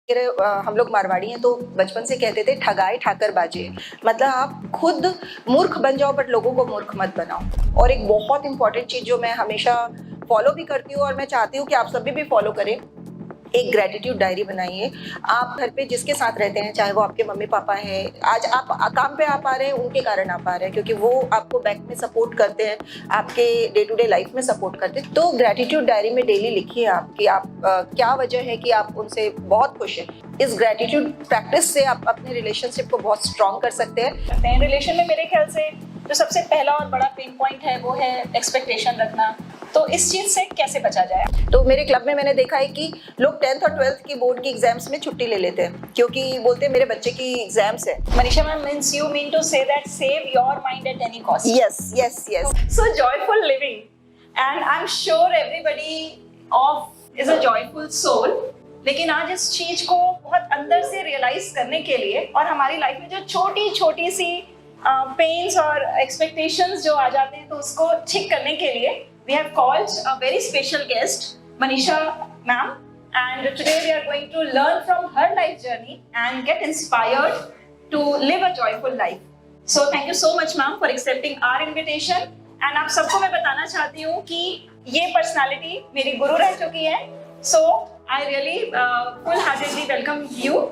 हम लोग मारवाड़ी हैं तो बचपन से कहते थे ठगाए ठाकर बाजे। मतलब आप खुद मूर्ख बन जाओ बट लोगों को मूर्ख मत बनाओ। और एक बहुत इंपॉर्टेंट चीज जो मैं हमेशा फॉलो भी करती हूँ और मैं चाहती हूँ कि आप सभी भी फॉलो करें, एक ग्रेटिट्यूड डायरी बनाइए। आप घर पे जिसके साथ रहते हैं, चाहे वो आपके मम्मी पापा हैं, आज आप काम पे आ पा रहे हैं उनके कारण आ पा रहे हैं, क्योंकि वो आपको बैक में सपोर्ट करते हैं, आपके डे टू डे लाइफ में सपोर्ट करते हैं। तो ग्रेटिट्यूड डायरी में डेली लिखिए आप कि आप क्या वजह है कि आप उनसे बहुत खुश हैं। इस ग्रेटिट्यूड प्रैक्टिस से आप अपने रिलेशनशिप को बहुत स्ट्रॉन्ग कर सकते हैं। रिलेशन में मेरे ख्याल से जो सबसे पहला और बड़ा पेन पॉइंट है वो है एक्सपेक्टेशन रखना। तो इस चीज से कैसे बचा जाए? तो मेरे क्लब में मैंने देखा है कि लोग 10th और 12th की बोर्ड की एग्जाम्स में छुट्टी ले लेते हैं, क्योंकि बोलते हैं मेरे बच्चे की एग्जाम्स है। Manisha ma'am, means you mean to say that save your mind at any cost. Yes yes yes. So joyful living, and I am sure everybody of is a joyful soul. लेकिन आज इस चीज को बहुत अंदर से रियलाइज करने के लिए और हमारी लाइफ में जो छोटी छोटी सी पेन्स और एक्सपेक्टेशंस जो आ जाते हैं, तो उसको ठीक करने के लिए we have called a very special guest, Manisha ma'am, and today we are going to learn from her life journey and get inspired to live a joyful life. So thank you so much ma'am for accepting our invitation. And आप सबको मैं बताना चाहती हूँ कि ये personality मेरी गुरु रह चुकी है। So I really full heartedly welcome you.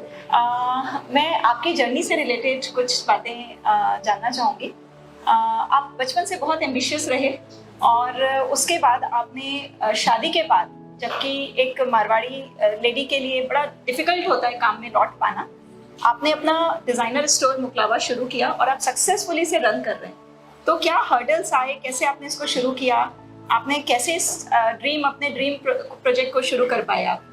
मैं आपकी जर्नी से रिलेटेड कुछ बातें जानना चाहूँगी। आप बचपन से बहुत एम्बिशियस रहे और उसके बाद आपने शादी के बाद, जबकि एक मारवाड़ी लेडी के लिए बड़ा डिफिकल्ट होता है काम में लौट पाना, आपने अपना डिजाइनर स्टोर मुकलावा शुरू किया और आप सक्सेसफुली से रन कर रहे हैं। तो क्या हर्डल्स आए, कैसे आपने इसको शुरू किया, आपने कैसे इस अपने ड्रीम प्रोजेक्ट को शुरू कर पाए आप?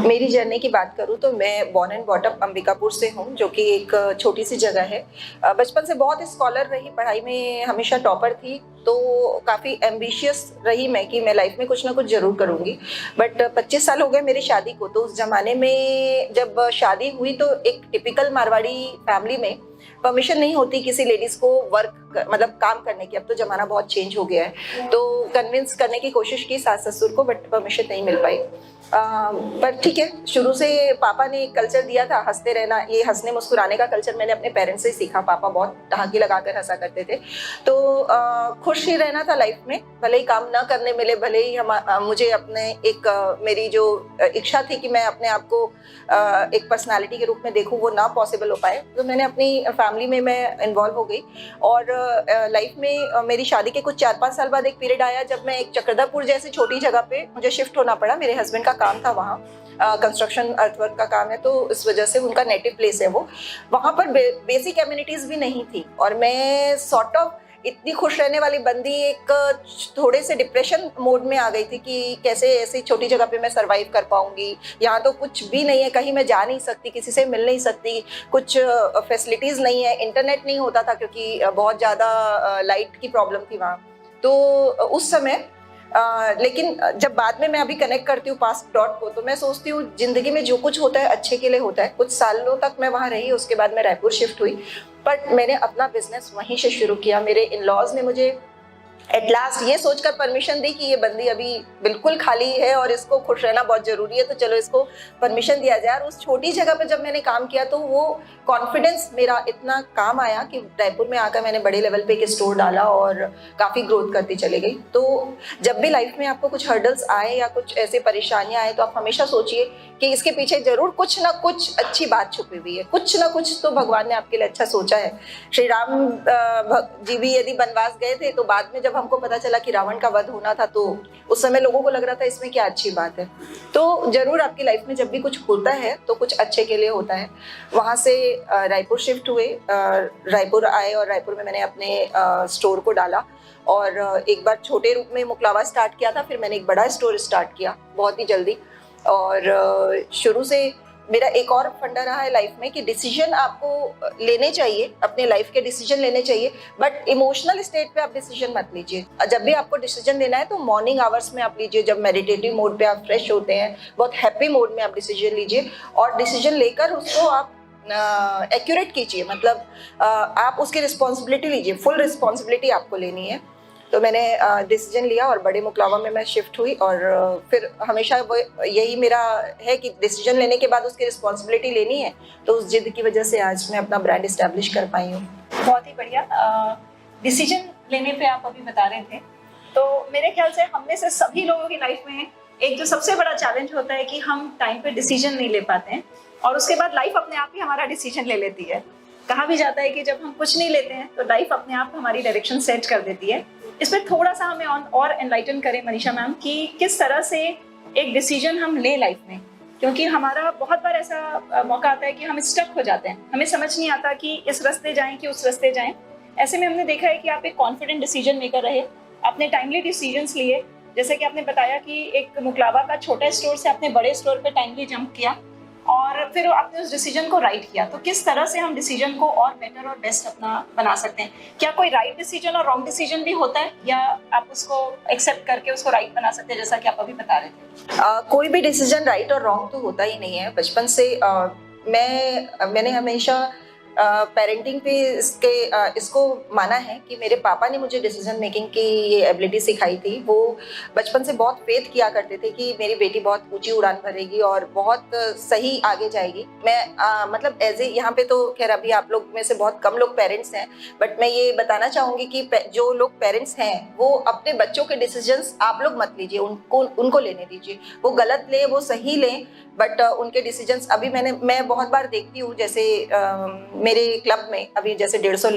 मेरी जर्नी की बात करूँ तो मैं born and brought up Ambikapur से हूँ, जो कि एक छोटी सी जगह है। बचपन से बहुत स्कॉलर रही, पढ़ाई में हमेशा टॉपर थी, तो काफ़ी एम्बिशियस रही मैं कि मैं लाइफ में कुछ ना कुछ ज़रूर करूँगी। बट 25 साल हो गए मेरी शादी को। तो उस ज़माने में जब शादी हुई तो एक टिपिकल मारवाड़ी फैमिली में परमिशन नहीं होती किसी लेडीज़ को वर्क मतलब काम करने की। अब तो ज़माना बहुत चेंज हो गया है, तो कन्विंस करने की कोशिश की सास ससुर को, बट परमिशन नहीं मिल पाई। पर ठीक है, शुरू से पापा ने एक कल्चर दिया था हंसते रहना। ये हंसने मुस्कुराने का कल्चर मैंने अपने पेरेंट्स से ही सीखा। पापा बहुत ठहाके लगाकर हंसा करते थे। तो खुश ही रहना था लाइफ में, भले ही काम ना करने मिले, भले ही मुझे अपने मेरी जो इच्छा थी कि मैं अपने आप को एक पर्सनालिटी के रूप में देखूं, वो ना पॉसिबल हो पाए। तो मैंने अपनी फैमिली में मैं इन्वॉल्व हो गई। और लाइफ में मेरी शादी के कुछ 4-5 साल बाद एक पीरियड आया जब मैं एक चक्रधरपुर जैसी छोटी जगह पे मुझे शिफ्ट होना पड़ा। मेरे हस्बैंड का काम था वहाँ, कंस्ट्रक्शन अर्थवर्क का काम है, तो इस वजह से उनका नेटिव प्लेस है वो। वहाँ पर बेसिक एमिनिटीज भी नहीं थी और मैं सॉर्ट ऑफ इतनी खुश रहने वाली बंदी एक थोड़े से डिप्रेशन मोड में आ गई थी कि कैसे ऐसी छोटी जगह पे मैं सरवाइव कर पाऊंगी। यहाँ तो कुछ भी नहीं है, कहीं मैं जा नहीं सकती, किसी से मिल नहीं सकती, कुछ फैसिलिटीज़ नहीं है, इंटरनेट नहीं होता था क्योंकि बहुत ज़्यादा लाइट की प्रॉब्लम थी वहाँ। तो उस समय लेकिन जब बाद में मैं अभी कनेक्ट करती हूँ पास्ट डॉट को, तो मैं सोचती हूँ जिंदगी में जो कुछ होता है अच्छे के लिए होता है। कुछ सालों तक मैं वहाँ रही, उसके बाद मैं रायपुर शिफ्ट हुई, बट मैंने अपना बिजनेस वहीं से शुरू किया। मेरे इन लॉज ने मुझे एट लास्ट ये सोचकर परमिशन दी कि ये बंदी अभी बिल्कुल खाली है और इसको खुश रहना बहुत ज़रूरी है, तो चलो इसको परमिशन दिया जाए। और उस छोटी जगह पर जब मैंने काम किया तो वो कॉन्फिडेंस मेरा इतना काम आया कि रायपुर में आकर मैंने बड़े लेवल पे एक स्टोर डाला और काफ़ी ग्रोथ करती चली गई। तो जब भी लाइफ में आपको कुछ हर्डल्स आए या कुछ ऐसे परेशानियाँ आए, तो आप हमेशा सोचिए कि इसके पीछे ज़रूर कुछ ना कुछ अच्छी बात छुपी हुई है, कुछ ना कुछ तो भगवान ने आपके लिए अच्छा सोचा है। श्री राम जी भी यदि वनवास गए थे, तो बाद में जब हमको पता चला कि रावण का वध होना था, तो उस समय लोगों को लग रहा था इसमें क्या अच्छी बात है। तो जरूर आपकी लाइफ में जब भी कुछ होता है तो कुछ अच्छे के लिए होता है। वहाँ से रायपुर शिफ्ट हुए, रायपुर आए और रायपुर में मैंने अपने स्टोर को डाला और एक बार छोटे रूप में मुकलावा स्टार्ट किया था, फिर मैंने एक बड़ा स्टोर स्टार्ट किया बहुत ही जल्दी। और शुरू से मेरा एक और फंडा रहा है लाइफ में कि डिसीजन आपको लेने चाहिए, अपने लाइफ के डिसीजन लेने चाहिए, बट इमोशनल स्टेट पे आप डिसीजन मत लीजिए। जब भी आपको डिसीजन लेना है तो मॉर्निंग आवर्स में आप लीजिए, जब मेडिटेटिव मोड पे आप फ्रेश होते हैं, बहुत हैप्पी मोड में आप डिसीजन लीजिए और डिसीजन लेकर उसको आप एक्यूरेट कीजिए। मतलब आप उसकी रिस्पॉन्सिबिलिटी लीजिए, फुल रिस्पॉन्सिबिलिटी आपको लेनी है। तो मैंने डिसीजन लिया और बड़े मुकलावा में मैं शिफ्ट हुई। और फिर हमेशा वो यही मेरा है कि डिसीजन लेने के बाद उसकी रिस्पॉन्सिबिलिटी लेनी है। तो उस जिद की वजह से आज मैं अपना ब्रांड इस्टेब्लिश कर पाई हूँ। बहुत ही बढ़िया। डिसीजन लेने पे आप अभी बता रहे थे, तो मेरे ख्याल से हम में से सभी लोगों की लाइफ में एक जो सबसे बड़ा चैलेंज होता है कि हम टाइम पे डिसीजन नहीं ले पाते हैं, और उसके बाद लाइफ अपने आप ही हमारा डिसीजन ले लेती है। कहा भी जाता है कि जब हम कुछ नहीं लेते हैं तो लाइफ अपने आप हमारी डायरेक्शन सेट कर देती है। इसमें थोड़ा सा हमें और एनलाइटन करें मनीषा मैम कि किस तरह से एक डिसीजन हम ले लाइफ में, क्योंकि हमारा बहुत बार ऐसा मौका आता है कि हम स्टक हो जाते हैं, हमें समझ नहीं आता कि इस रास्ते जाएं कि उस रास्ते जाएं। ऐसे में हमने देखा है कि आप एक कॉन्फिडेंट डिसीजन मेकर रहे, आपने टाइमली डिसीजंस लिए, जैसे कि आपने बताया कि एक मुकलावा का छोटा स्टोर से आपने बड़े स्टोर पे टाइमली जंप किया और फिर आपने उस डिसीजन को राइट किया। तो किस तरह से हम डिसीजन को और बेटर और बेस्ट अपना बना सकते हैं? क्या कोई राइट डिसीजन और रॉन्ग डिसीजन भी होता है, या आप उसको एक्सेप्ट करके उसको राइट बना सकते हैं, जैसा कि आप अभी बता रहे थे? कोई भी डिसीजन राइट और रॉन्ग तो होता ही नहीं है। बचपन से मैंने हमेशा पेरेंटिंग पे इसको माना है कि मेरे पापा ने मुझे डिसीजन मेकिंग की ये एबिलिटी सिखाई थी। वो बचपन से बहुत फेथ किया करते थे कि मेरी बेटी बहुत ऊंची उड़ान भरेगी और बहुत सही आगे जाएगी। मैं मतलब एज ए यहाँ पे तो खैर अभी आप लोग में से बहुत कम लोग पेरेंट्स हैं, बट मैं ये बताना चाहूँगी कि जो लोग पेरेंट्स हैं वो अपने बच्चों के डिसीजंस आप लोग मत लीजिए, उनको लेने दीजिए। वो गलत लें वो सही लें, बट उनके डिसीजंस अभी मैं बहुत बार देखती हूँ। जैसे मेरे क्लब में अभी जैसे 150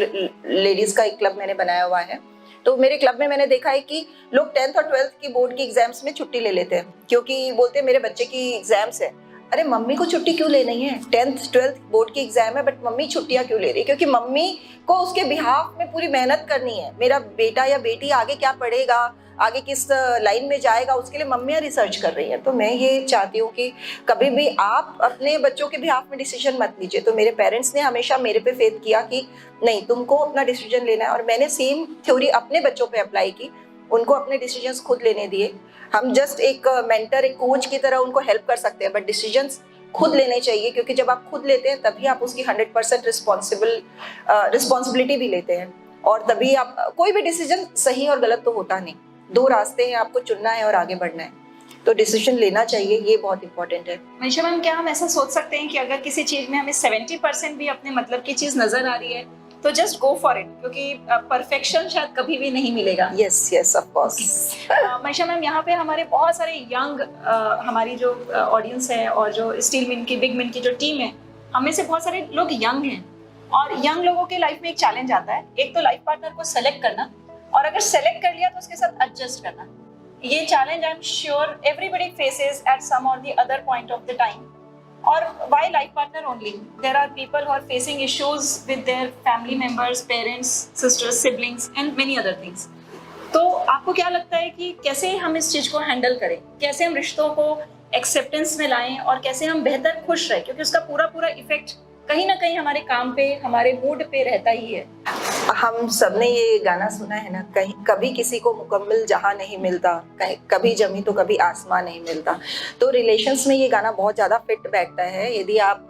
लेडीज का एक क्लब मैंने बनाया हुआ है, तो मेरे क्लब में मैंने देखा है कि लोग 10th और 12th की बोर्ड की एग्जाम्स में छुट्टी ले लेते हैं, क्योंकि बोलते हैं मेरे बच्चे की एग्जाम्स है। अरे मम्मी को छुट्टी क्यों लेनी है? 10th 12th बोर्ड की एग्जाम है, बट मम्मी छुट्टियां क्यों ले रही है? क्योंकि मम्मी को उसके बिहाफ में पूरी मेहनत करनी है। मेरा बेटा या बेटी आगे क्या पढ़ेगा, आगे किस लाइन में जाएगा, उसके लिए मम्मियाँ रिसर्च कर रही हैं। तो मैं ये चाहती हूँ कि कभी भी आप अपने बच्चों के बिहाफ में डिसीजन मत लीजिए। तो मेरे पेरेंट्स ने हमेशा मेरे पे फेथ किया कि नहीं, तुमको अपना डिसीजन लेना है, और मैंने सेम थ्योरी अपने बच्चों पे अप्लाई की। उनको अपने डिसीजंस खुद लेने दिए। हम जस्ट एक मेंटर, एक कोच की तरह उनको हेल्प कर सकते हैं, बट डिसीजंस खुद लेने चाहिए, क्योंकि जब आप खुद लेते हैं तभी आप उसकी 100% रिस्पॉन्सिबिलिटी भी लेते हैं, और तभी आप कोई भी डिसीजन सही और गलत तो होता नहीं। 2 रास्ते हैं, आपको चुनना है और आगे बढ़ना है, तो डिसीजन लेना चाहिए, ये बहुत इंपॉर्टेंट है। मनीषा मैम, क्या हम ऐसा सोच सकते हैं कि अगर किसी चीज में हमें 70% भी अपने मतलब की चीज नजर आ रही है तो जस्ट गो फॉर इट, क्योंकि परफेक्शन शायद कभी भी नहीं मिलेगा? Yes of course. Manisha ma'am, यहाँ पे हमारे बहुत सारे यंग हमारी जो ऑडियंस है और जो स्टील मिंट की, बिग मिंट की जो टीम है, हमें से बहुत सारे लोग यंग हैं, और यंग लोगों के लाइफ में एक चैलेंज आता है, एक तो लाइफ पार्टनर को सेलेक्ट करना, और अगर सेलेक्ट कर लिया तो उसके साथ एडजस्ट करना। ये challenge I am sure everybody faces at some or the other point of the time. और why life partner only? There are people who are facing issues with their family members, parents, sisters, siblings and many other things. तो आपको क्या लगता है कि कैसे हम इस चीज को हैंडल करें, कैसे हम रिश्तों को एक्सेप्टेंस में लाएं, और कैसे हम बेहतर खुश रहें, क्योंकि उसका पूरा इफेक्ट कहीं ना कहीं हमारे काम पे, हमारे मूड पे रहता ही है। हम सबने ये गाना सुना है ना, कहीं कभी किसी को मुकम्मल जहां नहीं मिलता, कभी जमी तो कभी आसमान नहीं मिलता। तो रिलेशंस में ये गाना बहुत ज्यादा फिट बैठता है। यदि आप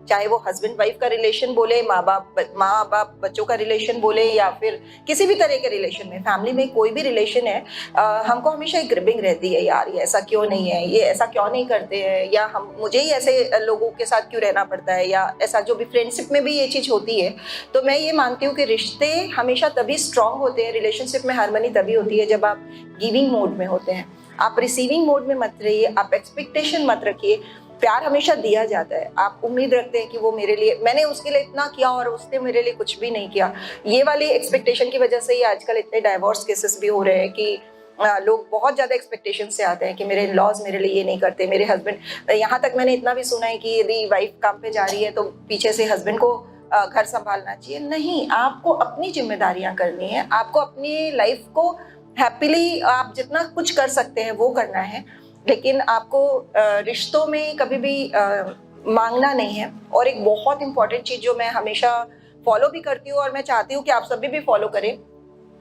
चाहे वो हस्बैंड वाइफ का रिलेशन बोले, माँ बाप बच्चों का रिलेशन बोले, या फिर किसी भी तरह के रिलेशन में, फैमिली में कोई भी रिलेशन है, हमको हमेशा एक ग्रिपिंग रहती है, यार ये ऐसा क्यों नहीं है, ये ऐसा क्यों नहीं करते हैं, या मुझे ही ऐसे लोगों के साथ क्यों रहना पड़ता है, या ऐसा जो भी फ्रेंडशिप में भी ये चीज़ होती है। तो मैं ये मानती हूँ कि रिश्ते हमेशा तभी स्ट्रांग होते हैं, रिलेशनशिप में हार्मनी तभी होती है जब आप गिविंग मोड में होते हैं। आप रिसीविंग मोड में मत रहिए, आप एक्सपेक्टेशन मत रखिए। प्यार हमेशा दिया जाता है, आप उम्मीद रखते हैं कि वो मेरे लिए, मैंने उसके लिए इतना किया और उसने मेरे लिए कुछ भी नहीं किया। ये वाली एक्सपेक्टेशन की वजह से ही आजकल इतने डाइवोर्स केसेस भी हो रहे हैं कि लोग बहुत ज़्यादा एक्सपेक्टेशन से आते हैं कि मेरे लॉज मेरे लिए ये नहीं करते, मेरे हस्बैंड। यहाँ तक मैंने इतना भी सुना है कि यदि वाइफ काम पे जा रही है तो पीछे से हस्बैंड को घर संभालना चाहिए। नहीं, आपको अपनी जिम्मेदारियाँ करनी है, आपको अपनी लाइफ को हैप्पीली आप जितना कुछ कर सकते हैं वो करना है, लेकिन आपको रिश्तों में कभी भी मांगना नहीं है। और एक बहुत इंपॉर्टेंट चीज़ जो मैं हमेशा फॉलो भी करती हूँ और मैं चाहती हूँ कि आप सभी भी फॉलो करें,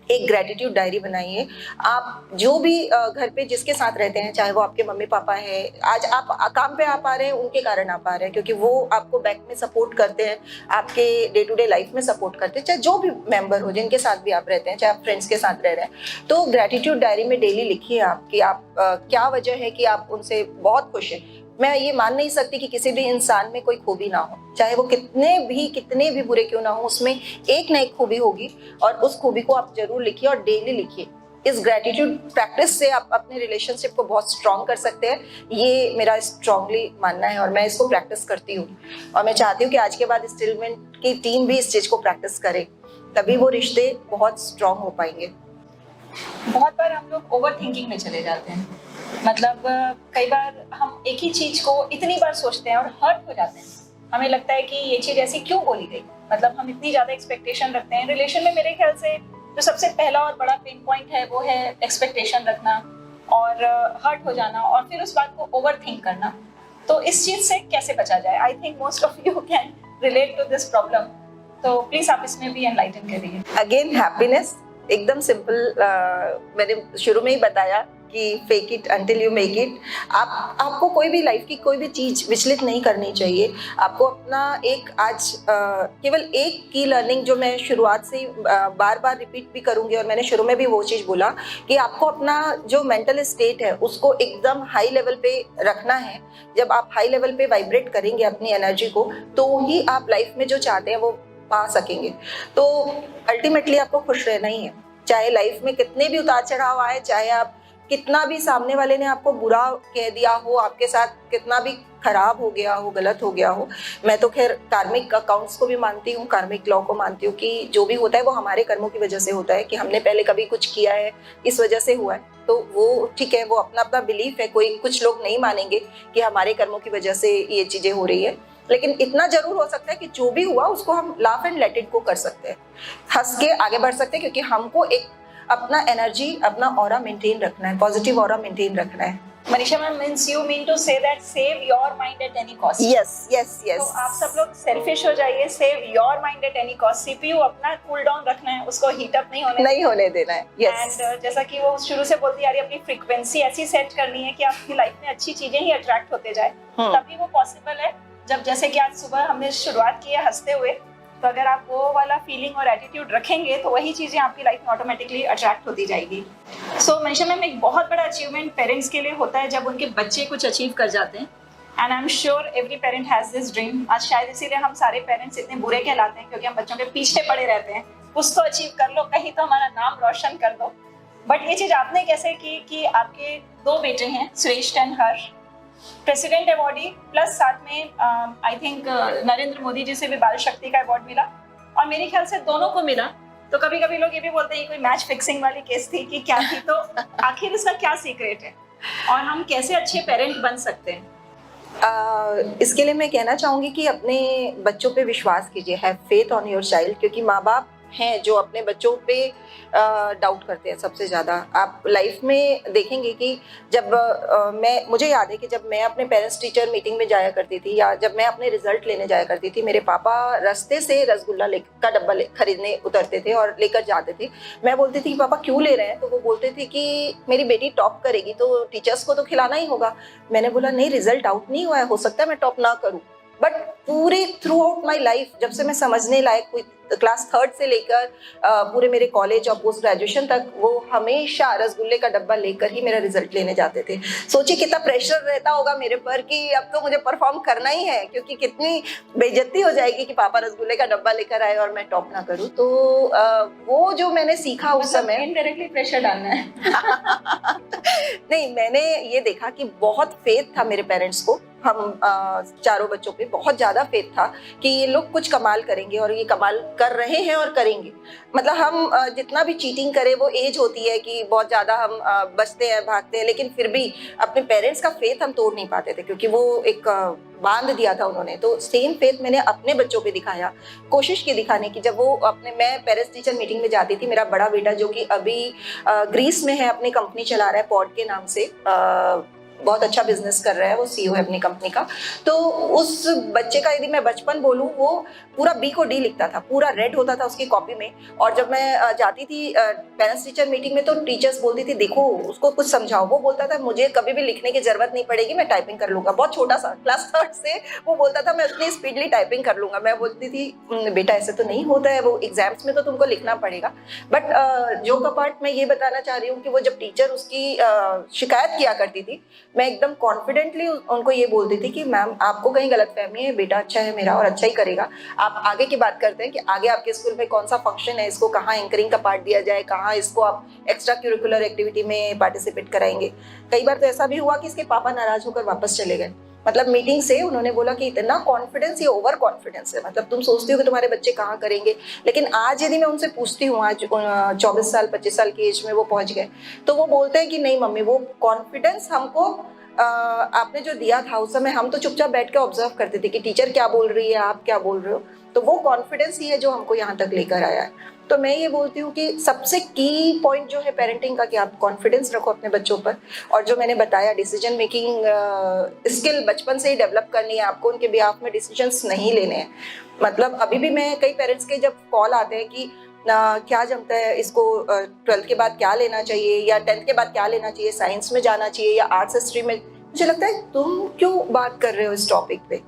एक ग्रेटिट्यूड डायरी बनाइए। आप जो भी घर पे जिसके साथ रहते हैं, चाहे वो आपके मम्मी पापा है, आज आप काम पे आ पा रहे हैं उनके कारण आ पा रहे हैं, क्योंकि वो आपको बैक में सपोर्ट करते हैं, आपके डे टू डे लाइफ में सपोर्ट करते हैं, चाहे जो भी मेंबर हो जिनके साथ भी आप रहते हैं, चाहे आप फ्रेंड्स के साथ रह रहे हैं। तो ग्रेटिट्यूड डायरी में डेली लिखिए आप कि आप क्या वजह है कि आप उनसे बहुत खुश हैं। मैं ये मान नहीं सकती कि किसी भी इंसान में कोई खूबी ना हो, चाहे वो कितने भी बुरे क्यों ना हो, उसमें एक ना एक खूबी होगी, और उस खूबी को आप जरूर लिखिए और डेली लिखिए। इस ग्रेटिट्यूड प्रैक्टिस से आप अपने रिलेशनशिप को बहुत स्ट्रॉन्ग कर सकते हैं, ये मेरा स्ट्रांगली मानना है और मैं इसको प्रैक्टिस करती हूँ। और मैं चाहती हूँ कि आज के बाद स्टिलमेंट की टीम भी इस चीज को प्रैक्टिस करे, तभी वो रिश्ते बहुत स्ट्रॉन्ग हो पाएंगे। बहुत बार हम लोग ओवर थिंकिंग में चले जाते हैं, मतलब कई बार हम एक ही चीज को इतनी बार सोचते हैं और हर्ट हो जाते हैं। हमें लगता है कि ये चीज ऐसी क्यों बोली गई, मतलब हम इतनी ज्यादा एक्सपेक्टेशन रखते हैं रिलेशन में। मेरे ख्याल से जो सबसे पहला और बड़ा पेन पॉइंट है वो है एक्सपेक्टेशन रखना और हर्ट हो जाना और फिर उस बात को ओवर थिंक करना। तो इस चीज से कैसे बचा जाए? I think most of you can relate to this problem, तो प्लीज आप इसमें भी एनलाइटन करिए। अगेन हैप्पीनेस एकदम सिंपल, मैंने शुरू में ही बताया कि fake it until you make it. आपको कोई भी लाइफ की कोई भी चीज विचलित नहीं करनी चाहिए। आपको अपना एक आज केवल एक की लर्निंग जो मैं शुरुआत से ही बार बार रिपीट भी करूंगी, और मैंने शुरू में भी वो चीज बोला कि आपको अपना जो मेंटल स्टेट है उसको एकदम हाई लेवल पे रखना है। जब आप हाई लेवल पे वाइब्रेट करेंगे अपनी एनर्जी को, तो ही आप लाइफ में जो चाहते हैं वो पा सकेंगे। तो अल्टीमेटली आपको खुश रहना ही है, चाहे लाइफ में कितने भी उतार चढ़ाव आए, चाहे आप कितना भी सामने वाले ने आपको बुरा कह दिया हो, आपके साथ कितना भी खराब हो गया हो, गलत हो गया हो। मैं तो खैर कार्मिक अकाउंट्स को भी मानती हूँ, कार्मिक लॉ को मानती हूँ कि जो भी होता है वो हमारे कर्मों की वजह से होता है, कि हमने पहले कभी कुछ किया है इस वजह से हुआ है। तो वो ठीक है, वो अपना अपना बिलीफ है। कोई कुछ लोग नहीं मानेंगे कि हमारे कर्मों की वजह से ये चीजें हो रही है, लेकिन इतना जरूर हो सकता है कि जो भी हुआ उसको हम laugh and let it go कर सकते हैं, हंस के आगे बढ़ सकते हैं, क्योंकि हमको एक अपना एनर्जी, अपना ऑरा मेंटेन रखना है, पॉजिटिव ऑरा मेंटेन रखना है। Manisha ma'am, means you mean to say that save your mind at any cost. Yes yes yes. तो आप सब लोग सेल्फिश हो जाइए, save your mind at any cost. CPU अपना कूल डाउन रखना है, उसको हीट अप नहीं होने देना है। यस। एंड जैसा कि वो शुरू से बोलती आ रही है, अपनी फ्रीक्वेंसी ऐसी सेट करनी है कि आपकी लाइफ में अच्छी चीजें ही अट्रैक्ट होते जाए, तभी वो पॉसिबल है। जब जैसे कि आज सुबह हमने शुरुआत की है हंसते हुए, तो अगर आप वो वाला फीलिंग और एटीट्यूड रखेंगे तो वही चीजें आपकी लाइफ में ऑटोमेटिकली अट्रैक्ट होती जाएगी। सो मनीषा मैम, एक बहुत बड़ा अचीवमेंट पेरेंट्स के लिए होता है जब उनके बच्चे कुछ अचीव कर जाते हैं, and I am sure every parent has this dream. आज शायद इसीलिए हम सारे पेरेंट्स इतने बुरे कहलाते हैं, क्योंकि हम बच्चों के पीछे पड़े रहते हैं, कुछ तो अचीव कर लो, कहीं तो हमारा नाम रोशन कर दो। बट ये चीज आपने कैसे की कि आपके 2 बेटे हैं, श्रेष्ठ and Harsh, president awardee, plus साथ में आई थिंक नरेंद्र मोदी जी से भी बाल शक्ति का अवार्ड मिला, और मेरे ख्याल से दोनों को मिला। तो कभी कभी लोग ये भी बोलते हैं कोई मैच फिक्सिंग वाली केस थी कि क्या थी, तो आखिर इसका क्या सीक्रेट है और हम कैसे अच्छे पेरेंट बन सकते हैं? इसके लिए मैं कहना चाहूंगी कि अपने बच्चों पे विश्वास कीजिए, have faith on your child, क्योंकि माँ बाप हैं जो अपने बच्चों पे डाउट करते हैं सबसे ज़्यादा। आप लाइफ में देखेंगे कि जब मुझे याद है कि जब मैं अपने पेरेंट्स टीचर मीटिंग में जाया करती थी, या जब मैं अपने रिजल्ट लेने जाया करती थी, मेरे पापा रास्ते से रसगुल्ला का डब्बा खरीदने उतरते थे और लेकर जाते थे। मैं बोलती थी कि पापा क्यों ले रहे हैं, तो वो बोलते थे कि मेरी बेटी टॉप करेगी तो टीचर्स को तो खिलाना ही होगा। मैंने बोला नहीं, रिजल्ट आउट नहीं हुआ है, हो सकता है मैं टॉप ना करूँ, बट पूरे थ्रू आउट माई लाइफ, जब से मैं समझने लायक हुई, क्लास 3rd से लेकर पूरे मेरे कॉलेज और पोस्ट ग्रेजुएशन तक, वो हमेशा रसगुल्ले का डब्बा लेकर ही मेरा रिजल्ट लेने जाते थे। सोचिए कितना प्रेशर रहता होगा मेरे पर कि अब तो मुझे परफॉर्म करना ही है, क्योंकि कितनी बेइज्जती हो जाएगी कि पापा रसगुल्ले का डब्बा लेकर आए और मैं टॉप ना करूँ। तो वो जो मैंने सीखा उस समय, इनडायरेक्टली प्रेशर डालना है। नहीं, मैंने ये देखा कि बहुत फेथ था मेरे पेरेंट्स को, हम चारों बच्चों पे बहुत ज्यादा फेथ था कि ये लोग कुछ कमाल करेंगे, और ये कमाल कर रहे हैं और करेंगे। मतलब हम जितना भी चीटिंग करें, वो एज होती है कि बहुत ज्यादा हम बचते हैं, भागते हैं, लेकिन फिर भी अपने पेरेंट्स का फेथ हम तोड़ नहीं पाते थे, क्योंकि वो एक बांध दिया था उन्होंने। तो सेम फेथ मैंने अपने बच्चों पे दिखाया, कोशिश की दिखाने की। जब वो मैं पेरेंट्स टीचर मीटिंग में जाती थी, मेरा बड़ा बेटा जो कि अभी ग्रीस में है, अपनी कंपनी चला रहा है पॉड के नाम से, बहुत अच्छा बिजनेस कर रहा है, वो सीईओ है अपनी कंपनी का। तो उस बच्चे का यदि मैं बचपन बोलूं, वो पूरा बी को डी लिखता था, पूरा रेड होता था उसकी कॉपी में। और जब मैं जाती थी पेरेंट्स टीचर मीटिंग में, तो टीचर्स बोलती थी देखो उसको कुछ समझाओ। वो बोलता था मुझे कभी भी लिखने की जरूरत नहीं पड़ेगी, मैं टाइपिंग कर लूंगा। बहुत छोटा सा, क्लास 3rd से वो बोलता था मैं उतनी स्पीडली टाइपिंग कर लूंगा। मैं बोलती थी बेटा ऐसे तो नहीं होता है, वो एग्जाम्स में तो तुमको लिखना पड़ेगा। बट जोक अपार्ट मैं ये बताना चाह रही हूँ कि वो जब टीचर उसकी शिकायत किया करती थी, मैं एकदम कॉन्फिडेंटली उनको ये बोलती थी कि मैम आपको कहीं गलतफहमी है, बेटा अच्छा है मेरा और अच्छा ही करेगा। आप आगे की बात करते हैं कि आगे आपके स्कूल में कौन सा फंक्शन है, इसको कहाँ एंकरिंग का पार्ट दिया जाए, कहाँ इसको आप एक्स्ट्रा करिकुलर एक्टिविटी में पार्टिसिपेट कराएंगे। कई बार तो ऐसा भी हुआ कि इसके पापा नाराज होकर वापस चले गए। मतलब मीटिंग से उन्होंने बोला कि इतना कॉन्फिडेंस, ये ओवर कॉन्फिडेंस है। मतलब तुम सोचती हो कि तुम्हारे बच्चे कहाँ करेंगे, लेकिन आज यदि मैं उनसे पूछती हूँ, आज 24 साल 25 साल की एज में वो पहुंच गए, तो वो बोलते हैं कि नहीं मम्मी, वो कॉन्फिडेंस हमको आपने जो दिया था उस समय, हम तो चुपचाप बैठ के ऑब्जर्व करते थे कि टीचर क्या बोल रही है, आप क्या बोल रहे हो। तो वो कॉन्फिडेंस ही है जो हमको यहाँ तक लेकर आया है। तो मैं ये बोलती हूँ कि सबसे की पॉइंट जो है पेरेंटिंग का, कि आप कॉन्फिडेंस रखो अपने बच्चों पर। और जो मैंने बताया, डिसीजन मेकिंग स्किल बचपन से ही डेवलप करनी है आपको, उनके बिहाफ में डिसीजंस नहीं लेने हैं। मतलब अभी भी मैं कई पेरेंट्स के जब कॉल आते हैं कि क्या जमता है इसको, 12th के बाद क्या लेना चाहिए या 10th के बाद क्या लेना चाहिए, साइंस में जाना चाहिए या आर्ट्स स्ट्रीम में, मुझे लगता है तुम क्यों बात कर रहे हो इस टॉपिक पे,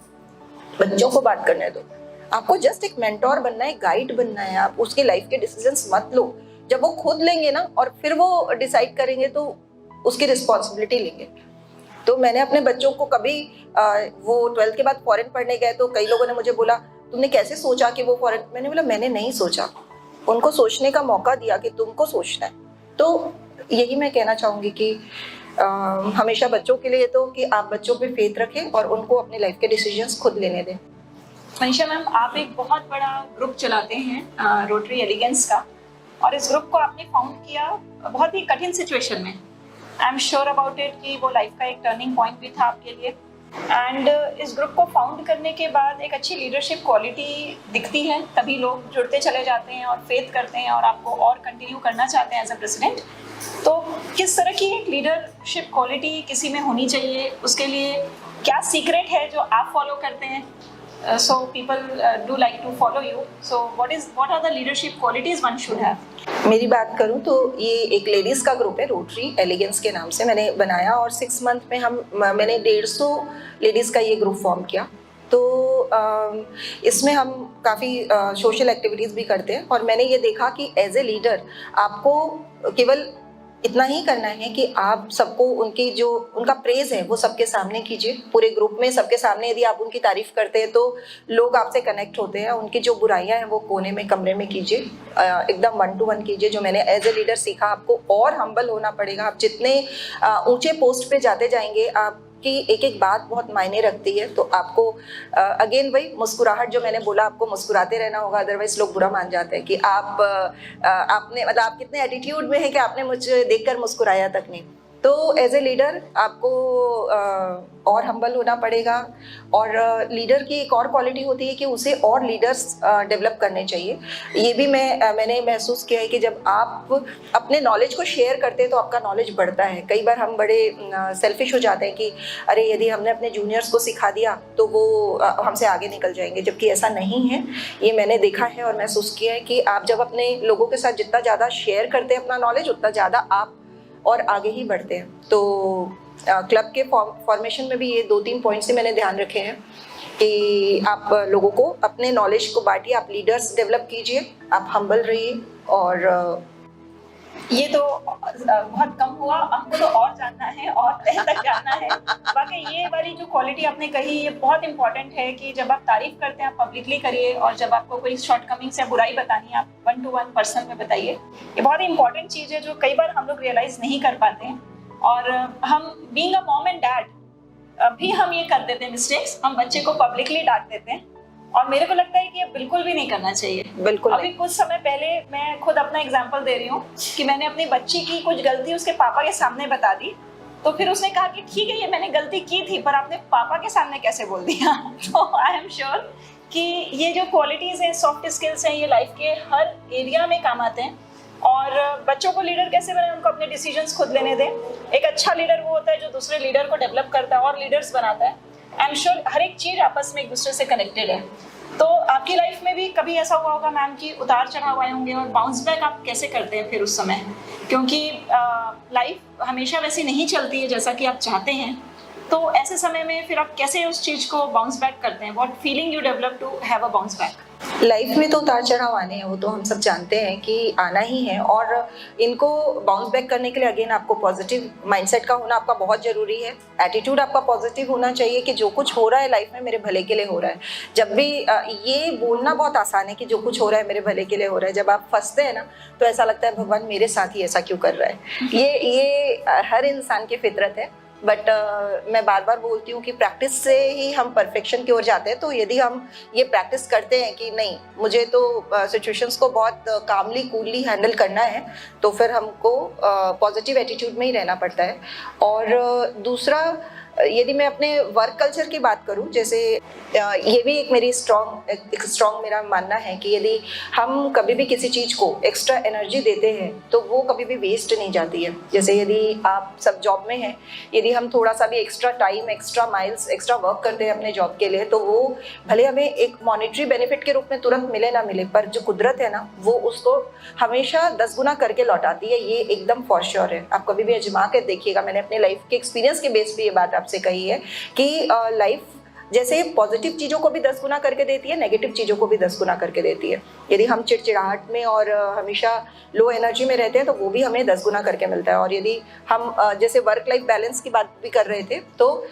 बच्चों को बात करने दो। आपको जस्ट एक मेंटोर बनना है, गाइड बनना है। आप उसके लाइफ के डिसीजंस मत लो। जब वो खुद लेंगे ना और फिर वो डिसाइड करेंगे तो उसकी रिस्पॉन्सिबिलिटी लेंगे। तो मैंने अपने बच्चों को कभी वो 12th के बाद फॉरेन पढ़ने गए तो कई लोगों ने मुझे बोला तुमने कैसे सोचा कि वो फॉरेन, मैंने बोला मैंने नहीं सोचा, उनको सोचने का मौका दिया कि तुमको सोचना है। तो यही मैं कहना चाहूंगी कि हमेशा बच्चों के लिए तो कि आप बच्चों पे फेथ रखें और उनको अपने लाइफ के डिसीजंस खुद लेने दें। मनीषा मैम, आप एक बहुत बड़ा ग्रुप चलाते हैं रोटरी एलिगेंस का, और इस ग्रुप को आपने फाउंड किया बहुत ही कठिन सिचुएशन में। आई एम श्योर अबाउट इट कि वो लाइफ का एक टर्निंग पॉइंट भी था आपके लिए। एंड इस ग्रुप को फाउंड करने के बाद एक अच्छी लीडरशिप क्वालिटी दिखती है, तभी लोग जुड़ते चले जाते हैं और फेथ करते हैं और आपको और कंटिन्यू करना चाहते हैं एज अ प्रेसिडेंट। तो किस तरह की एक लीडरशिप क्वालिटी किसी में होनी चाहिए, उसके लिए क्या सीक्रेट है जो आप फॉलो करते हैं? So people do like to follow you. So what are the leadership qualities one should have? मेरी बात करूं तो ये एक लेडीज का ग्रुप है, रोटरी एलिगेंस के नाम से मैंने बनाया, और 6 मंथ में मैंने 150 लेडीज का ये ग्रुप फॉर्म किया। तो इसमें हम काफ़ी सोशल एक्टिविटीज़ भी करते हैं। और मैंने ये देखा कि एज ए लीडर आपको केवल इतना ही करना है कि आप सबको उनकी जो उनका प्रेज है वो सबके सामने कीजिए, पूरे ग्रुप में सबके सामने। यदि आप उनकी तारीफ करते हैं तो लोग आपसे कनेक्ट होते हैं। उनकी जो बुराइयां हैं वो कोने में कमरे में कीजिए, एकदम 1 to 1 कीजिए। जो मैंने एज ए लीडर सीखा, आपको और हम्बल होना पड़ेगा। आप जितने ऊंचे पोस्ट पे जाते जाएंगे, आप कि एक एक बात बहुत मायने रखती है। तो आपको अगेन वही मुस्कुराहट जो मैंने बोला, आपको मुस्कुराते रहना होगा, अदरवाइज लोग बुरा मान जाते हैं कि आपने मतलब आप कितने एटीट्यूड में हैं कि आपने मुझे देखकर मुस्कुराया तक नहीं। तो एज ए लीडर आपको और हम्बल होना पड़ेगा। और लीडर की एक और क्वालिटी होती है कि उसे और लीडर्स डेवलप करने चाहिए। ये भी मैंने महसूस किया है कि जब आप अपने नॉलेज को शेयर करते हैं तो आपका नॉलेज बढ़ता है। कई बार हम बड़े सेल्फिश हो जाते हैं कि अरे यदि हमने अपने जूनियर्स को सिखा दिया तो वो हमसे आगे निकल जाएंगे, जबकि ऐसा नहीं है। ये मैंने देखा है और महसूस किया है कि आप जब अपने लोगों के साथ जितना ज़्यादा शेयर करते हैं अपना नॉलेज, उतना ज़्यादा आप और आगे ही बढ़ते हैं। तो क्लब के फॉर्मेशन में भी ये 2-3 पॉइंट्स से मैंने ध्यान रखे हैं कि आप लोगों को अपने नॉलेज को बांटिए, आप लीडर्स डेवलप कीजिए, आप हम्बल रहिए। और ये तो बहुत कम हुआ, हमको तो और जानना है और तह तक जानना है। बाकी ये वाली जो क्वालिटी आपने कही, ये बहुत इंपॉर्टेंट है कि जब आप तारीफ करते हैं आप पब्लिकली करिए, और जब आपको कोई शॉर्टकमिंग्स या बुराई बतानी है आप 1 to 1 पर्सन में बताइए। ये बहुत इंपॉर्टेंट चीज़ है जो कई बार हम लोग रियलाइज नहीं कर पाते हैं। और हम being a mom and dad भी हम ये कर देते हैं मिस्टेक्स, हम बच्चे को पब्लिकली डांट देते हैं, और मेरे को लगता है कि ये बिल्कुल भी नहीं करना चाहिए। बिल्कुल अभी कुछ समय पहले मैं खुद अपना एग्जांपल दे रही हूँ कि मैंने अपनी बच्ची की कुछ गलती उसके पापा के सामने बता दी, तो फिर उसने कहा कि ठीक है ये मैंने गलती की थी, पर आपने पापा के सामने कैसे बोल दिया। तो आई एम श्योर कि ये जो क्वालिटीज़ हैं, सॉफ्ट स्किल्स हैं, ये लाइफ के हर एरिया में काम आते हैं। और बच्चों को लीडर कैसे बनाए, उनको अपने डिसीजंस खुद लेने दें। एक अच्छा लीडर वो होता है जो दूसरे लीडर को डेवलप करता है और लीडर्स बनाता है। आई एम श्योर हर एक चीज़ आपस में एक दूसरे से कनेक्टेड है। तो आपकी लाइफ में भी कभी ऐसा हुआ होगा मैम कि उतार चढ़ाव आए होंगे, और बाउंस बैक आप कैसे करते हैं फिर उस समय, क्योंकि लाइफ हमेशा वैसी नहीं चलती है जैसा कि आप चाहते हैं। तो ऐसे समय में फिर आप कैसे उस चीज़ को बाउंस बैक करते हैं? What feeling you develop to have a bounce back? Life में तो उतार चढ़ाव आने हैं, वो तो हम सब जानते हैं कि आना ही है, और इनको बाउंस बैक करने के लिए अगेन आपको पॉजिटिव माइंडसेट का होना आपका बहुत ज़रूरी है। एटीट्यूड आपका पॉजिटिव होना चाहिए कि जो कुछ हो रहा है लाइफ में मेरे भले के लिए हो रहा है। जब भी ये बोलना बहुत आसान है कि जो कुछ हो रहा है मेरे भले के लिए हो रहा है, जब आप फंसते हैं ना तो ऐसा लगता है भगवान मेरे साथ ही ऐसा क्यों कर रहा है। ये हर इंसान की फितरत है। बट मैं बार बार बोलती हूँ कि प्रैक्टिस से ही हम परफेक्शन की ओर जाते हैं। तो यदि हम ये प्रैक्टिस करते हैं कि नहीं मुझे तो सिचुएशंस को बहुत कामली कूलली हैंडल करना है, तो फिर हमको पॉजिटिव एटीट्यूड में ही रहना पड़ता है। और दूसरा, यदि मैं अपने वर्क कल्चर की बात करूं, जैसे ये भी एक मेरी स्ट्रॉन्ग मेरा मानना है कि यदि हम कभी भी किसी चीज़ को एक्स्ट्रा एनर्जी देते हैं तो वो कभी भी वेस्ट नहीं जाती है। जैसे यदि आप सब जॉब में हैं, यदि हम थोड़ा सा भी extra time, extra miles, extra work करते हैं अपने जॉब के लिए, तो वो भले हमें एक मॉनेटरी बेनिफिट के रूप में तुरंत मिले ना मिले, पर जो कुदरत है ना वो उसको हमेशा 10 गुना करके लौटाती है। ये एकदम फॉर श्योर है। आप कभी भी आजमा कर देखिएगा। मैंने अपने लाइफ के एक्सपीरियंस के बेस पे ये बात आपसे कही है कि लाइफ जैसे पॉजिटिव चीज़ों को भी 10 गुना करके देती है, नेगेटिव चीज़ों को भी 10 गुना करके देती है। यदि हम चिड़चिड़ाहट में और हमेशा लो एनर्जी में रहते हैं तो वो भी हमें 10 गुना करके मिलता है। और यदि हम जैसे वर्क लाइफ बैलेंस की बात भी कर रहे थे, तो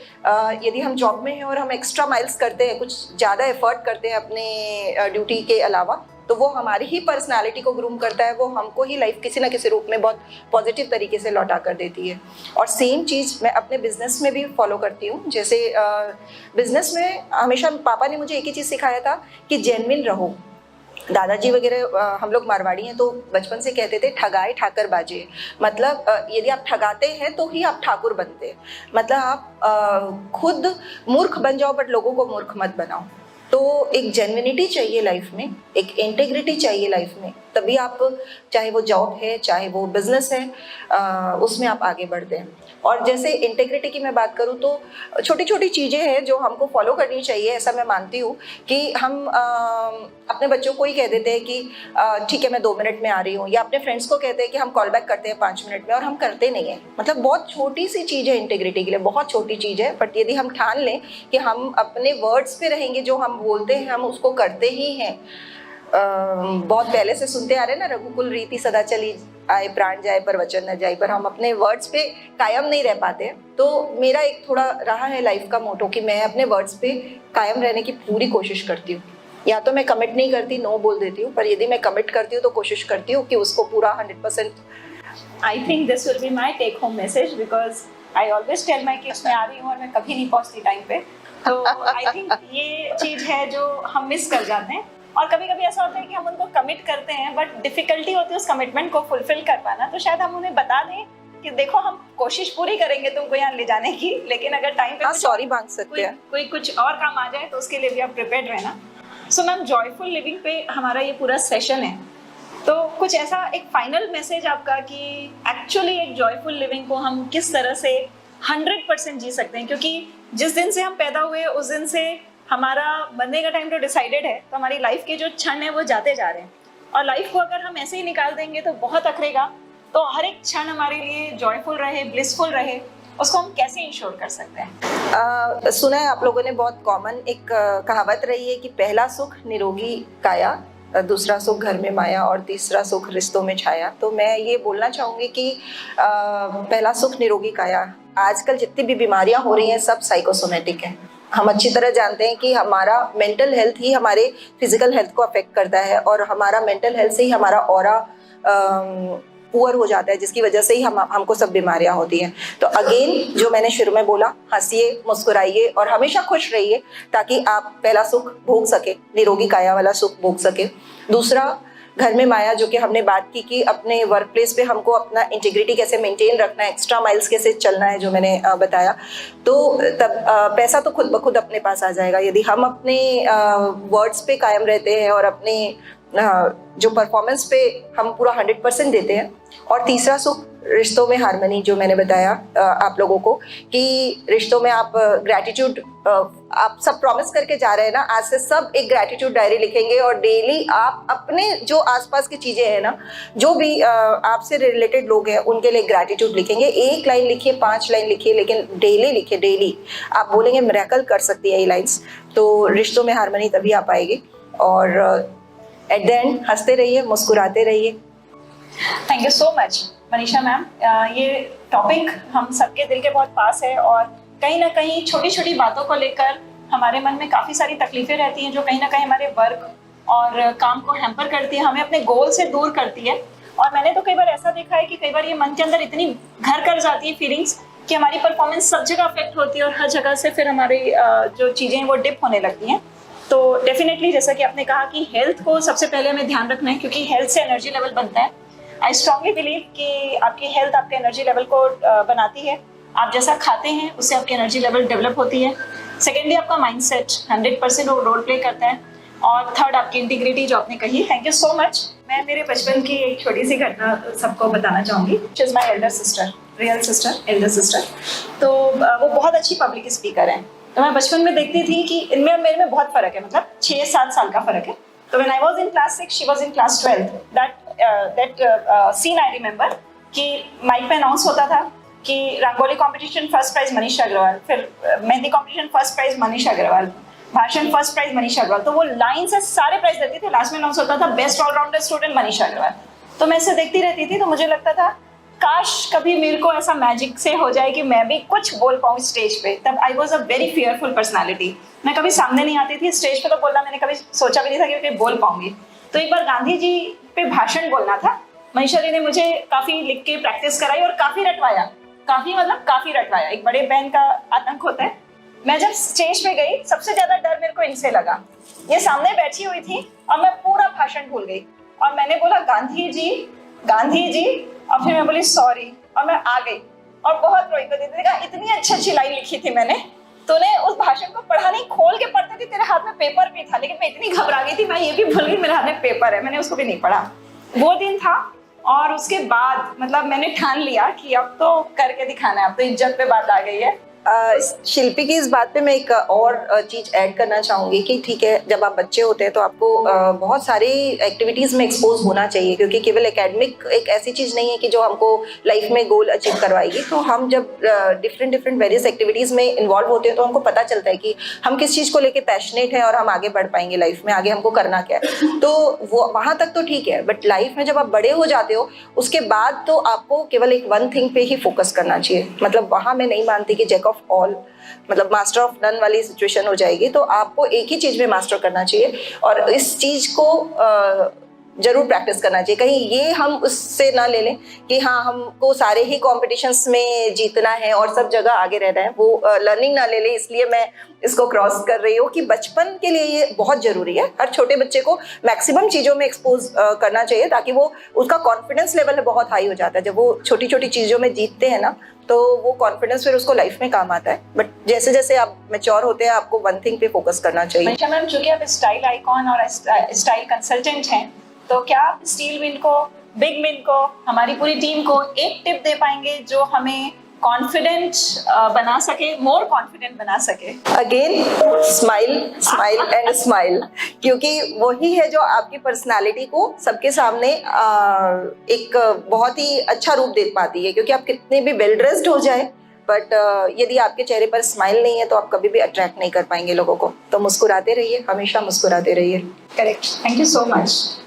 यदि हम जॉब में हैं और हम एक्स्ट्रा माइल्स करते हैं, कुछ ज़्यादा एफर्ट करते हैं अपने ड्यूटी के अलावा, तो वो हमारी ही पर्सनालिटी को ग्रूम करता है। वो हमको ही लाइफ किसी ना किसी रूप में बहुत पॉजिटिव तरीके से लौटा कर देती है। और सेम चीज़ मैं अपने बिजनेस में भी फॉलो करती हूँ। जैसे बिजनेस में हमेशा पापा ने मुझे एक ही चीज़ सिखाया था कि जेन्युइन रहो। दादाजी वगैरह, हम लोग मारवाड़ी हैं तो बचपन से कहते थे ठगाए ठाकर बाजे। मतलब यदि आप ठगाते हैं तो ही आप ठाकुर बनते हैं। मतलब आप खुद मूर्ख बन जाओ बट लोगों को मूर्ख मत बनाओ। तो एक जेन्युइनिटी चाहिए लाइफ में, एक इंटेग्रिटी चाहिए लाइफ में, तभी आप, चाहे वो जॉब है चाहे वो बिजनेस है, उसमें आप आगे बढ़ते हैं। और जैसे इंटेग्रिटी की मैं बात करूँ तो छोटी छोटी चीज़ें हैं जो हमको फॉलो करनी चाहिए। ऐसा मैं मानती हूँ कि हम अपने बच्चों को ही कह देते हैं कि ठीक है मैं 2 मिनट में आ रही हूँ, या अपने फ्रेंड्स को कहते हैं कि हम कॉल बैक करते हैं 5 मिनट में, और हम करते नहीं हैं। मतलब बहुत छोटी सी चीज़ है इंटेग्रिटी के लिए, बहुत छोटी चीज़ है। बट यदि हम ठान लें कि हम अपने वर्ड्स पे रहेंगे, जो हम बोलते हैं हम उसको करते ही हैं। बहुत पहले से सुनते आ रहे हैं ना, रघुकुल रीति सदा चली आए प्राण जाए पर वचन न जाए, पर हम अपने वर्ड्स पे कायम नहीं रह पाते। तो मेरा एक थोड़ा रहा है लाइफ का मोटो कि मैं अपने वर्ड्स पे कायम रहने की पूरी कोशिश करती हूँ। या तो मैं कमिट नहीं करती, नो बोल देती हूँ, पर यदि मैं कमिट करती हूँ तो कोशिश करती हूँ कि उसको पूरा 100%। I think this will be my take home message, because I always tell my kids मैं आ रही हूँ और मैं कभी नहीं पहुँचती टाइम पे। तो आई थिंक ये चीज़ है जो हम मिस कर जाते हैं। और कभी कभी ऐसा होता है कि हम उनको कमिट करते हैं बट डिफिकल्टी होती है उस कमिटमेंट को फुलफिल कर पाना। तो शायद हम उन्हें बता दें कि देखो हम कोशिश पूरी करेंगे तुमको यहाँ ले जाने की, लेकिन अगर टाइम पे सॉरी मांग सकते हैं, कोई कुछ और काम आ जाए तो उसके लिए भी आप प्रिपेयर्ड रहना। सो मैम, जॉयफुल लिविंग पे हमारा ये पूरा सेशन है, तो कुछ ऐसा एक फाइनल मैसेज आपका कि एक्चुअली एक जॉयफुल लिविंग को हम किस तरह से 100% जी सकते हैं, क्योंकि जिस दिन से हम पैदा हुए उस दिन से हमारा मरने का टाइम तो डिसाइडेड है। तो हमारी लाइफ के जो क्षण है वो जाते जा रहे हैं, और लाइफ को अगर हम ऐसे ही निकाल देंगे तो बहुत अखरेगा। तो हर एक क्षण हमारे लिए जॉयफुल रहे, ब्लिसफुल रहे, उसको हम कैसे इंश्योर कर सकते हैं? सुना है आप लोगों ने, बहुत कॉमन एक कहावत रही है कि पहला सुख निरोगी काया, दूसरा सुख घर में माया, और तीसरा सुख रिश्तों में छाया। तो मैं ये बोलना चाहूँगी कि पहला सुख निरोगी काया। आजकल जितनी भी बीमारियां हो रही हैं सब साइकोसोमेटिक है। हम अच्छी तरह जानते हैं कि हमारा मेंटल हेल्थ ही हमारे फिजिकल हेल्थ को अफेक्ट करता है, और हमारा मेंटल हेल्थ से ही हमारा ऑरा पुअर हो जाता है, जिसकी वजह से ही हमको सब बीमारियां होती हैं। तो अगेन जो मैंने शुरू में बोला, हंसिए, मुस्कुराइए और हमेशा खुश रहिए, ताकि आप पहला सुख भोग सके, निरोगी काया वाला सुख भोग सके। दूसरा, घर में माया, जो कि हमने बात की कि अपने वर्क प्लेस पे हमको अपना इंटीग्रिटी कैसे मेंटेन रखना है, एक्स्ट्रा माइल्स कैसे चलना है, जो मैंने बताया। तो तब पैसा तो खुद ब खुद अपने पास आ जाएगा यदि हम अपने वर्ड्स पे कायम रहते हैं और अपने जो परफॉर्मेंस पे हम पूरा 100% देते हैं। और तीसरा सुख रिश्तों में हार्मनी, जो मैंने बताया आप लोगों को कि रिश्तों में आप ग्रैटिट्यूड, आप सब प्रॉमिस करके जा रहे हैं ना, आज से सब एक ग्रैटिट्यूड डायरी लिखेंगे और डेली आप अपने जो आसपास की चीज़ें हैं ना, जो भी आपसे रिलेटेड लोग हैं उनके लिए ग्रैटिट्यूड लिखेंगे। 1 लाइन लिखिए, 5 लाइन लिखिए, लेकिन डेली लिखिए। डेली आप बोलेंगे मिरेकल कर सकती है ये लाइन्स, तो रिश्तों में हार्मनी तभी आ पाएगी। और एट द एंड हंसते रहिए, मुस्कुराते रहिए। Thank you so much Manisha ma'am. ये टॉपिक हम सबके दिल के बहुत पास है और कहीं ना कहीं छोटी छोटी बातों को लेकर हमारे मन में काफ़ी सारी तकलीफें रहती हैं, जो कहीं ना कहीं हमारे वर्क और काम को हैम्पर करती है, हमें अपने गोल से दूर करती है। और मैंने तो कई बार ऐसा देखा है कि कई बार ये मन के अंदर इतनी घर कर जाती है फीलिंग्स कि हमारी परफॉर्मेंस सब जगह अफेक्ट होती है और हर जगह से फिर हमारी जो चीज़ें हैं वो डिप होने लगती हैं। तो डेफिनेटली जैसा कि आपने कहा कि हेल्थ को सबसे पहले हमें ध्यान रखना है, क्योंकि हेल्थ से एनर्जी लेवल बनता है। आई स्ट्रांगली बिलीव कि आपकी हेल्थ आपके एनर्जी लेवल को बनाती है। आप जैसा खाते हैं उससे आपकी एनर्जी लेवल डेवलप होती है। सेकेंडली आपका माइंडसेट 100% रोल प्ले करता है। और थर्ड आपकी इंटीग्रिटी, जो आपने कही। Thank you so much. मैं मेरे बचपन की एक छोटी सी घटना सबको बताना चाहूँगी। She is my elder sister, real sister, Elder sister. तो वो बहुत अच्छी पब्लिक स्पीकर हैं। तो मैं बचपन में देखती थी कि इनमें और मेरे में बहुत फ़र्क है, मतलब 6-7 साल का फ़र्क है। तो when I was in class 6, she was in class 12, that scene I remember कि माइक पे अनाउंस होता था कि rangoli competition first prize Manisha Agarwal, फिर mehndi competition first prize Manisha Agarwal, भाषण फर्स्ट प्राइज मनीषा अग्रवाल। तो वो लाइन से सारे प्राइज देते थे। लास्ट में अनाउंस होता था best allrounder student Manisha Agarwal. तो मैं इसे देखती रहती थी, तो मुझे लगता था काश कभी मेरे को ऐसा मैजिक से हो जाए कि मैं भी कुछ बोल पाऊँ स्टेज पे। तब I was a very fearful personality. मैं कभी सामने नहीं आती थी, स्टेज पे तो बोलना मैंने कभी सोचा भी नहीं था कि मैं बोल पाऊंगी। तो एक बार गांधी जी पे भाषण बोलना था। मनीषा जी ने मुझे काफ़ी लिख के प्रैक्टिस कराई और काफ़ी रटवाया, काफ़ी रटवाया। एक बड़े बहन का आतंक होता है। मैं जब स्टेज पे गई, सबसे ज़्यादा डर मेरे को इनसे लगा। ये सामने बैठी हुई थी और मैं पूरा भाषण भूल गई और मैंने बोला गांधी जी, गांधी जी, और फिर मैं बोली सॉरी और मैं आ गई और बहुत रोई। तो दीदी का इतनी अच्छी लाइन लिखी थी मैंने, तूने उस भाषण को पढ़ा नहीं, खोल के पढ़ते थे, तेरे हाथ में पेपर भी था। लेकिन मैं इतनी घबरा गई थी, मैं ये भी भूल गई मेरे हाथ में पेपर है, मैंने उसको भी नहीं पढ़ा। वो दिन था और उसके बाद मतलब मैंने ठान लिया कि अब तो करके दिखाना है, अब तो इज्जत पे बात आ गई है। शिल्पी की इस बात पे मैं एक और चीज़ ऐड करना चाहूँगी कि ठीक है, जब आप बच्चे होते हैं तो आपको बहुत सारी एक्टिविटीज़ में एक्सपोज होना चाहिए, क्योंकि केवल एकेडमिक एक ऐसी चीज़ नहीं है कि जो हमको लाइफ में गोल अचीव करवाएगी। तो हम जब डिफरेंट वेरियस एक्टिविटीज़ में इन्वॉल्व होते हैं तो हमको पता चलता है कि हम किस चीज़ को लेके पैशनेट हैं और हम आगे बढ़ पाएंगे लाइफ में, आगे हमको करना क्या है। तो वो वहाँ तक तो ठीक है, बट लाइफ में जब आप बड़े हो जाते हो उसके बाद तो आपको केवल एक वन थिंग पे ही फोकस करना चाहिए। मतलब वहाँ मैं नहीं मानती कि जैक ऑफ ऑल, मतलब मास्टर ऑफ नन वाली सिचुएशन हो जाएगी। तो आपको एक ही चीज में मास्टर करना चाहिए और इस चीज को जरूर प्रैक्टिस करना चाहिए। कहीं ये हम उससे ना ले लें कि हाँ हमको सारे ही कॉम्पिटिशंस में जीतना है और सब जगह आगे रहना है, वो लर्निंग ना ले लें। इसलिए मैं इसको क्रॉस कर रही हूँ कि बचपन के लिए ये बहुत जरूरी है। हर छोटे बच्चे को मैक्सिमम चीज़ों में एक्सपोज करना चाहिए, ताकि वो उसका कॉन्फिडेंस लेवल बहुत हाई हो जाता है। जब वो छोटी छोटी चीज़ों में जीतते हैं ना, तो वो कॉन्फिडेंस फिर उसको लाइफ में काम आता है। बट जैसे जैसे आप मैच्योर होते हैं, आपको वन थिंग पे फोकस करना चाहिए। मनीषा मैम, चूंकि आप स्टाइल आइकॉन और स्टाइल कंसल्टेंट हैं, तो क्या आप स्टील विन को, बिग विन को, हमारी पूरी टीम को एक टिप दे पाएंगे जो हमें कॉन्फिडेंट बना सके, मोर कॉन्फिडेंट बना सके? अगेन स्माइल एंड स्माइल, क्योंकि वही है जो आपकी पर्सनालिटी को सबके सामने एक बहुत ही अच्छा रूप दे पाती है। क्योंकि आप कितने भी वेल ड्रेस्ड हो जाए, बट यदि आपके चेहरे पर स्माइल नहीं है तो आप कभी भी अट्रैक्ट नहीं कर पाएंगे लोगों को। तो मुस्कुराते रहिए, हमेशा मुस्कुराते रहिए। Correct. Thank you so much.